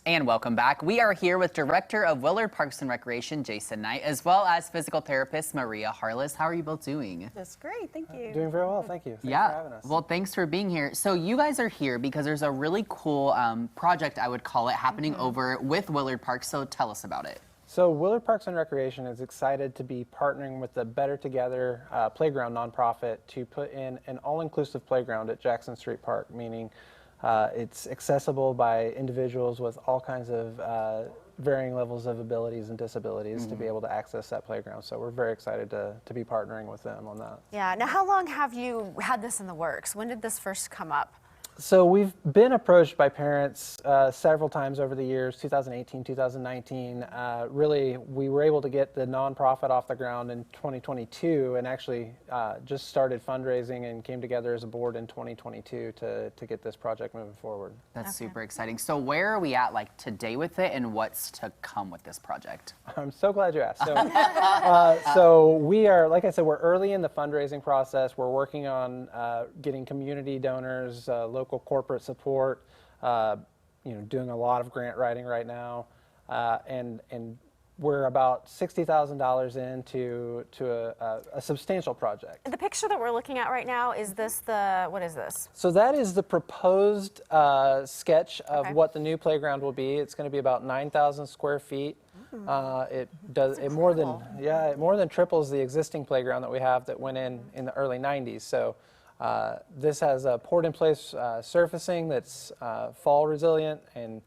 And welcome back. We are here with Director of Willard Parks and Recreation, Jason Knight, as well as physical therapist, Maria Harless. How are you both doing? That's great, thank you. Doing very well, thank you. Thanks for having us. Well, thanks for being here. So you guys are here because there's a really cool project, I would call it, happening over with Willard Parks. So tell us about it. So Willard Parks and Recreation is excited to be partnering with the Better Together Playground nonprofit to put in an all-inclusive playground at Jackson Street Park, meaning it's accessible by individuals with all kinds of varying levels of abilities and disabilities to be able to access that playground. So we're very excited to be partnering with them on that. Yeah, now how long have you had this in the works? When did this first come up? So we've been approached by parents several times over the years, 2018, 2019. Really, we were able to get the nonprofit off the ground in 2022 and actually just started fundraising and came together as a board in 2022 to get this project moving forward. That's super exciting. So where are we at like today with it and what's to come with this project? I'm so glad you asked. So, so we are, like I said, we're early in the fundraising process. We're working on getting community donors, local corporate support, doing a lot of grant writing right now, and we're about $60,000 into a substantial project. The picture that we're looking at right now, is this what is this? So that is the proposed sketch of what the new playground will be. It's going to be about 9,000 square feet. It more than triples the existing playground that we have that went in the early 90s. So this has a poured-in-place surfacing that's fall resilient and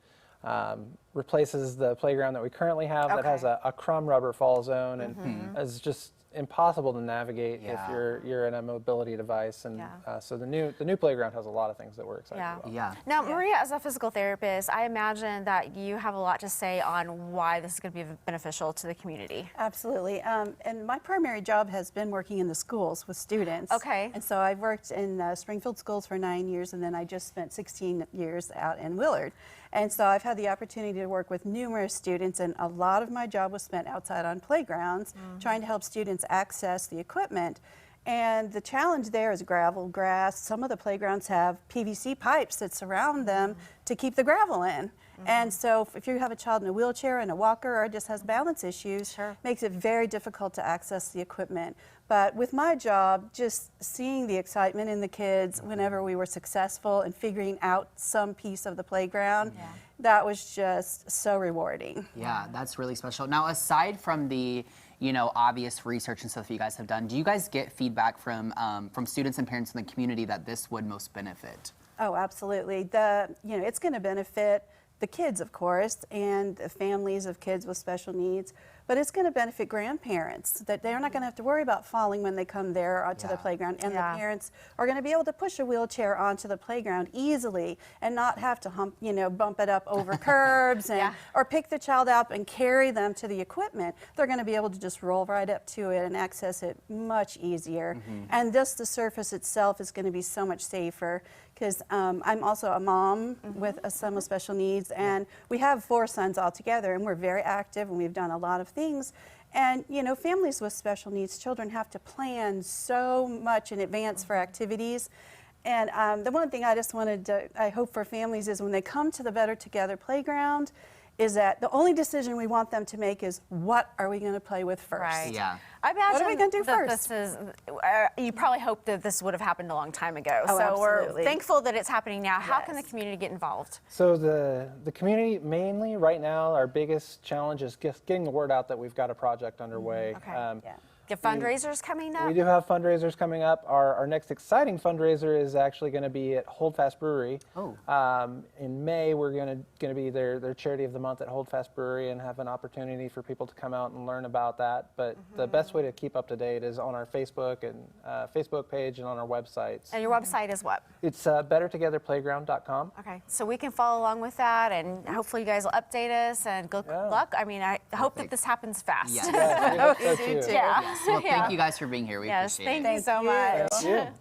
replaces the playground that we currently have that has a crumb rubber fall zone and is just impossible to navigate if you're in a mobility device. And so the new playground has a lot of things that we're excited about. Yeah. Now, Maria, as a physical therapist, I imagine that you have a lot to say on why this is going to be beneficial to the community. Absolutely. And my primary job has been working in the schools with students. Okay. And so I've worked in Springfield schools for 9 years, and then I just spent 16 years out in Willard. And so I've had the opportunity to work with numerous students, and a lot of my job was spent outside on playgrounds trying to help students access the equipment. And the challenge there is gravel, grass. Some of the playgrounds have PVC pipes that surround them to keep the gravel in. And so if you have a child in a wheelchair and a walker or just has balance issues, makes it very difficult to access the equipment. But with my job, just seeing the excitement in the kids whenever we were successful in figuring out some piece of the playground, that was just so rewarding. Yeah, that's really special. Now, aside from the obvious research and stuff that you guys have done, do you guys get feedback from students and parents in the community that this would most benefit? Oh, absolutely. It's going to benefit the kids, of course, and the families of kids with special needs, but it's going to benefit grandparents, that they're not going to have to worry about falling when they come there onto the playground, and the parents are going to be able to push a wheelchair onto the playground easily and not have to bump it up over curbs or pick the child up and carry them to the equipment. They're going to be able to just roll right up to it and access it much easier. And just the surface itself is going to be so much safer, because I'm also a mom with a son with special needs, and we have 4 sons all together, and we're very active, and we've done a lot of things. And families with special needs children have to plan so much in advance for activities. And the one thing I just I hope for families is when they come to the Better Together playground, is that the only decision we want them to make is, what are we going to play with first? Right. Yeah. I imagine what are we going to do first? This is, you probably hoped that this would have happened a long time ago. Oh, so absolutely. we're thankful that it's happening now. How can the community get involved? So the community, mainly right now, our biggest challenge is getting the word out that we've got a project underway. Do fundraisers coming up? We do have fundraisers coming up. Our next exciting fundraiser is actually going to be at Holdfast Brewery. In May, we're going to be their charity of the month at Holdfast Brewery and have an opportunity for people to come out and learn about that. But the best way to keep up to date is on our Facebook page and on our websites. And your website is what? It's bettertogetherplayground.com. Okay, so we can follow along with that, and hopefully you guys will update us, and good luck. I mean, I hope that this happens fast. Yes. Yeah, we hope so too. Yeah. Well, thank you guys for being here. We appreciate it. Thank you so much. Thank you.